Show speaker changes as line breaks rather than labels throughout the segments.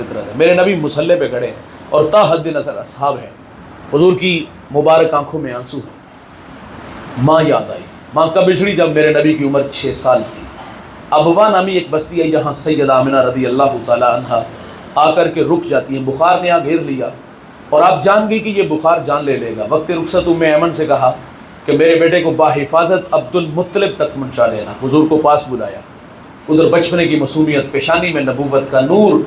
فطرت ہے. میرے نبی مسلح پہ کھڑے ہیں اور تا حد نظر اصحاب ہیں. حضور کی مبارک آنکھوں میں آنسو ہیں. ماں یاد آئی. ماں کب بچھڑی؟ جب میرے نبی کی عمر 6 سال تھی. ابوا نامی ایک بستی ہے جہاں سیدہ آمنہ رضی اللہ تعالی عنہا آ کر کے رک جاتی ہیں. بخار نے گھیر لیا اور آپ جان گئی کہ یہ بخار جان لے لے گا. وقت رخصت ام ایمن سے کہا کہ میرے بیٹے کو باحفاظت عبد المطلب تک پہنچا دینا. حضور کو پاس بلایا. ادھر بچپنے کی معصومیت، پیشانی میں نبوت کا نور،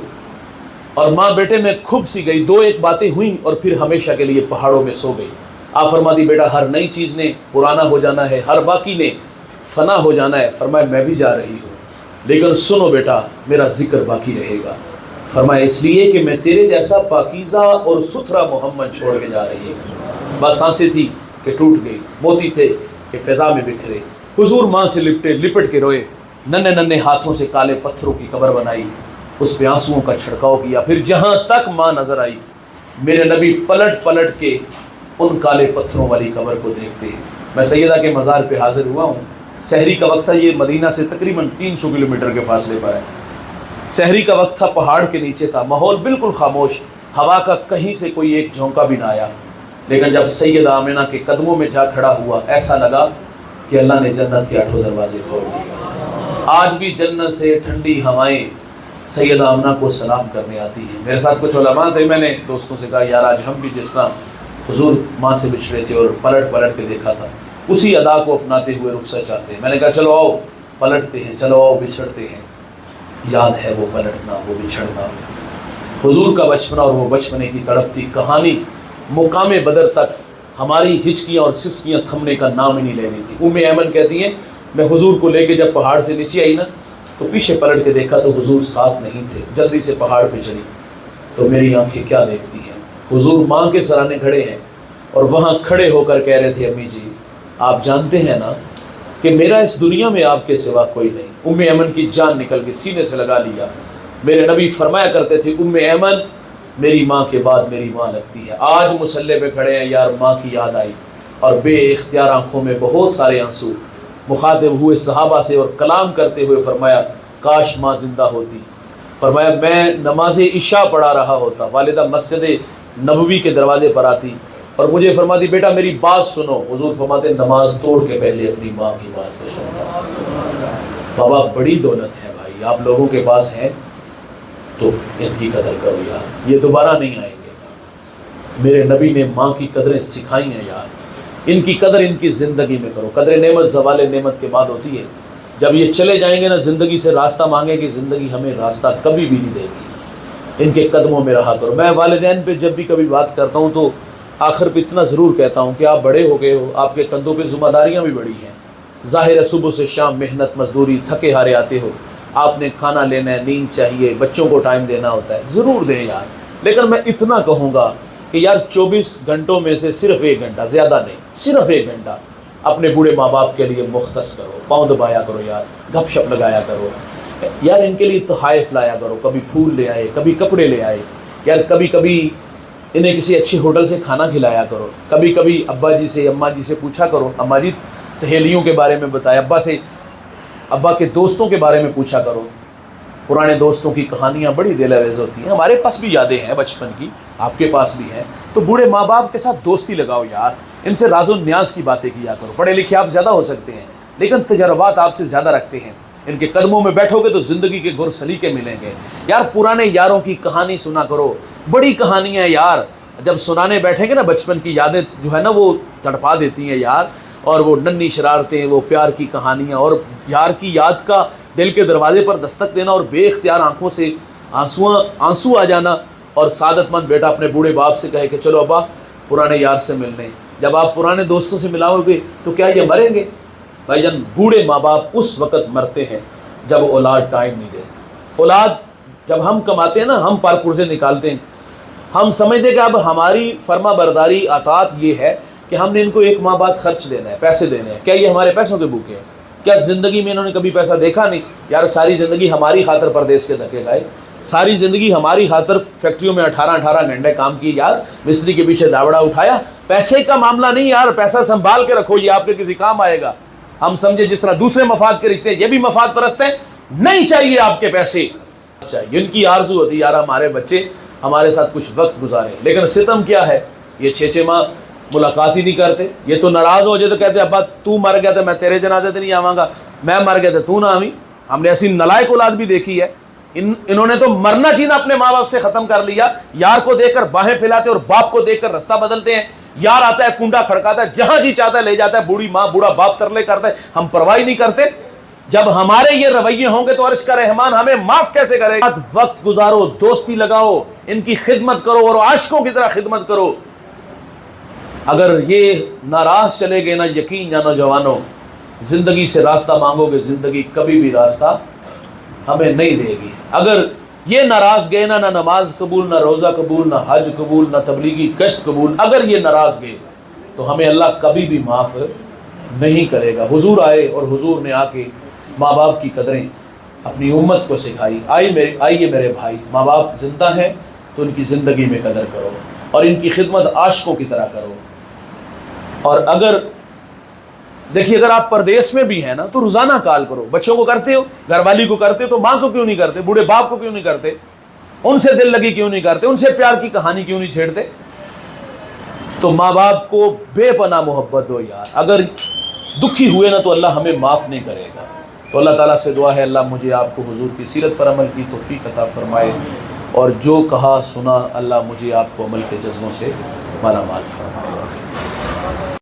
اور ماں بیٹے میں کھب سی گئی. 2-1 باتیں ہوئیں اور پھر ہمیشہ کے لیے پہاڑوں میں سو گئی. آپ فرما دی بیٹا ہر نئی چیز نے پرانا ہو جانا ہے، ہر باقی نے فنا ہو جانا ہے. فرمایا میں بھی جا رہی ہوں لیکن سنو بیٹا میرا ذکر باقی رہے گا. فرمایا اس لیے کہ میں تیرے جیسا پاکیزہ اور ستھرا محمد چھوڑ کے جا رہی ہوں. بس سانسیں تھی کہ ٹوٹ گئی، موتی تھے کہ فضا میں بکھرے. حضور ماں سے لپٹ کے روئے. ننھے ننھے ہاتھوں سے کالے پتھروں کی قبر بنائی، اس پہ آنسوؤں کا چھڑکاؤ کیا. پھر جہاں تک ماں نظر آئی میرے نبی پلٹ پلٹ کے ان کالے پتھروں والی قبر کو دیکھتے ہیں. میں سیدہ کے مزار پہ حاضر ہوا ہوں. سحری کا وقت تھا. یہ مدینہ سے تقریباً 300 کلومیٹر کے فاصلے پر ہے. سحری کا وقت تھا، پہاڑ کے نیچے تھا، ماحول بالکل خاموش، ہوا کا کہیں سے کوئی ایک جھونکا بھی نہ آیا. لیکن جب سیدہ آمنہ کے قدموں میں جا کھڑا ہوا ایسا لگا کہ اللہ نے جنت کے 8 دروازے کھول دیے. آج بھی جنت سے ٹھنڈی ہوائیں سیدہ آمنہ کو سلام کرنے آتی ہیں. میرے ساتھ کچھ علماء تھے. میں نے دوستوں سے کہا یار آج ہم بھی جس طرح حضور ماں سے بچھڑے تھے اور پلٹ پلٹ کے دیکھا تھا اسی ادا کو اپناتے ہوئے رخصت چاہتے ہیں. میں نے کہا چلو آؤ پلٹتے ہیں، چلو آؤ بچھڑتے ہیں. یاد ہے وہ پلٹنا، وہ بچھڑنا، حضور کا بچپنا اور وہ بچپنے کی تڑپتی کہانی. مقام بدر تک ہماری ہچکیاں اور سسکیاں تھمنے کا نام ہی نہیں لے رہی تھی. ام ایمن کہتی ہیں میں حضور کو لے کے جب پہاڑ سے نیچے آئی نا تو پیچھے پلٹ کے دیکھا تو حضور ساتھ نہیں تھے. جلدی سے پہاڑ پہ چڑھی تو میری آنکھیں کیا دیکھتی ہیں، حضور ماں کے سرانے کھڑے ہیں اور وہاں کھڑے ہو کر کہہ رہے تھے امی جی آپ جانتے ہیں نا کہ میرا اس دنیا میں آپ کے سوا کوئی نہیں. ام ایمن کی جان نکل کے سینے سے لگا لیا. میرے نبی فرمایا کرتے تھے ام ایمن میری ماں کے بعد میری ماں لگتی ہے. آج مسلح پہ کھڑے ہیں یار ماں کی یاد آئی اور بے اختیار آنکھوں میں بہت سارے آنسو. مخاطب ہوئے صحابہ سے اور کلام کرتے ہوئے فرمایا کاش ماں زندہ ہوتی. فرمایا میں نماز عشاء پڑھا رہا ہوتا، والدہ مسجد نبوی کے دروازے پر آتی اور مجھے فرماتی بیٹا میری بات سنو. حضور فرماتے نماز توڑ کے پہلے اپنی ماں کی بات کو سنتا. بابا بڑی دولت ہے بھائی، آپ لوگوں کے پاس ہے تو ان کی قدر کرو یار، یہ دوبارہ نہیں آئیں گے. میرے نبی نے ماں کی قدریں سکھائی ہیں یار، ان کی قدر ان کی زندگی میں کرو. قدر نعمت زوال نعمت کے بعد ہوتی ہے. جب یہ چلے جائیں گے نا زندگی سے راستہ مانگے کہ زندگی ہمیں راستہ کبھی بھی نہیں دے گی. ان کے قدموں میں رہا کرو. میں والدین پہ جب بھی کبھی بات کرتا ہوں تو آخر پہ اتنا ضرور کہتا ہوں کہ آپ بڑے ہو گئے ہو، آپ کے کندھوں پہ ذمہ داریاں بھی بڑی ہیں. ظاہر ہے صبح سے شام محنت مزدوری تھکے ہارے آتے ہو، آپ نے کھانا لینا ہے، نیند چاہیے، بچوں کو ٹائم دینا ہوتا ہے، ضرور دیں یار. لیکن میں اتنا کہوں گا کہ یار 24 گھنٹوں میں سے صرف 1 گھنٹہ، زیادہ نہیں، صرف 1 گھنٹہ اپنے بوڑھے ماں باپ کے لیے مختص کرو. پاؤں دبایا کرو یار، گپ شپ لگایا کرو یار، ان کے لیے تحائف لایا کرو. کبھی پھول لے آئے، کبھی کپڑے لے آئے یار، کبھی کبھی انہیں کسی اچھے ہوٹل سے کھانا کھلایا کرو. کبھی کبھی ابا جی سے اماں جی سے پوچھا کرو، اماں جی سہیلیوں کے بارے میں بتایا، ابا کے دوستوں کے بارے میں پوچھا کرو. پرانے دوستوں کی کہانیاں بڑی دل آویز ہوتی ہیں. ہمارے پاس بھی یادیں ہیں بچپن کی، آپ کے پاس بھی ہیں. تو بوڑھے ماں باپ کے ساتھ دوستی لگاؤ یار، ان سے راز و نیاز کی باتیں کیا کرو. پڑھے لکھے آپ زیادہ ہو سکتے ہیں لیکن تجربات آپ سے زیادہ رکھتے ہیں. ان کے قدموں میں بیٹھو گے تو زندگی کے گر سلیقے ملیں گے یار. پرانے یاروں کی کہانی سنا کرو، بڑی کہانیاں یار. جب سنانے بیٹھیں گے نا بچپن کی یادیں جو ہے نا وہ تڑپا دیتی ہیں یار. اور وہ ننھی شرارتیں، وہ پیار کی کہانیاں اور یار کی یاد کا دل کے دروازے پر دستک دینا اور بے اختیار آنکھوں سے آنسو آ جانا. اور سعادت مند بیٹا اپنے بوڑھے باپ سے کہے کہ چلو ابا پرانے یار سے ملنے. جب آپ پرانے دوستوں سے ملاؤ گے تو کیا یہ مریں گے؟ بھائی جان بوڑھے ماں باپ اس وقت مرتے ہیں جب اولاد ٹائم نہیں دیتے. اولاد جب ہم کماتے ہیں نا، ہم پر پرزے نکالتے ہیں، ہم سمجھتے کہ اب ہماری فرما برداری اطاعت یہ ہے کہ ہم نے ان کو 1 ماہ بعد خرچ دینا ہے، پیسے دینے ہیں. کیا یہ ہمارے پیسوں کے بھوکے ہیں؟ کیا زندگی میں انہوں نے کبھی پیسہ دیکھا نہیں یار؟ ساری زندگی ہماری خاطر پردیس کے دھکے گائے، ساری زندگی ہماری خاطر فیکٹریوں میں 18 گھنٹے کام کیے یار، مستری کے پیچھے داوڑا اٹھایا. پیسے کا معاملہ نہیں یار، پیسہ سنبھال کے رکھو، یہ آپ کے کسی کام آئے گا. ہم سمجھے جس طرح دوسرے مفاد کے رشتے یہ بھی مفاد پرست ہیں. نہیں چاہیے آپ کے پیسے، چاہیے، ان کی آرزو ہوتی ہے یار ہمارے بچے ہمارے ساتھ کچھ وقت گزارے، لیکن ستم کیا ہے، یہ 6 ماہ ملاقات ہی نہیں کرتے. یہ تو ناراض ہو جائے تو کہتے ابا تو مر گیا تو میں تیرے جنازے تے نہیں آواں گا، میں مر گیا تو نہ آویں. ہم نے ایسی نلائق اولاد بھی دیکھی ہے. انہوں نے تو مرنا جینا اپنے ماں باپ سے ختم کر لیا. یار کو دیکھ کر باہیں پھیلاتے اور باپ کو دیکھ کر رستہ بدلتے ہیں. یار آتا ہے کنڈا کھڑکاتا ہے، جہاں جی چاہتا ہے لے جاتا ہے، بوڑھی ماں بوڑھا باپ ترلے کرتا ہے، ہم پرواہ نہیں کرتے. جب ہمارے یہ رویے ہوں گے تو عرش کا رحمان ہمیں معاف کیسے کرے گا؟ وقت گزارو، دوستی لگاؤ، ان کی خدمت کرو اور عاشقوں کی طرح خدمت کرو. اگر یہ ناراض چلے گئے نا، یقین جانو جوانوں، زندگی سے راستہ مانگو گے، زندگی کبھی بھی راستہ ہمیں نہیں دے گی. اگر یہ ناراض گئے نا، نہ نماز قبول، نہ روزہ قبول، نہ حج قبول، نہ تبلیغی کشت قبول. اگر یہ ناراض گئے تو ہمیں اللہ کبھی بھی معاف نہیں کرے گا. حضور آئے اور حضور نے آ کے ماں باپ کی قدریں اپنی امت کو سکھائی. آئیے میرے بھائی، ماں باپ زندہ ہیں تو ان کی زندگی میں قدر کرو اور ان کی خدمت عاشقوں کی طرح کرو. اور اگر دیکھیے اگر آپ پردیس میں بھی ہیں نا تو روزانہ کال کرو. بچوں کو کرتے ہو، گھر والی کو کرتے ہو تو ماں کو کیوں نہیں کرتے؟ بوڑھے باپ کو کیوں نہیں کرتے؟ ان سے دل لگی کیوں نہیں کرتے؟ ان سے پیار کی کہانی کیوں نہیں چھیڑتے؟ تو ماں باپ کو بے پناہ محبت دو یار. اگر دکھی ہوئے نا تو اللہ ہمیں معاف نہیں کرے گا. تو اللہ تعالیٰ سے دعا ہے اللہ مجھے آپ کو حضور کی سیرت پر عمل کی توفیق عطا فرمائے، اور جو کہا سنا اللہ مجھے آپ کو عمل کے جذبوں سے مالا مال فرمائے.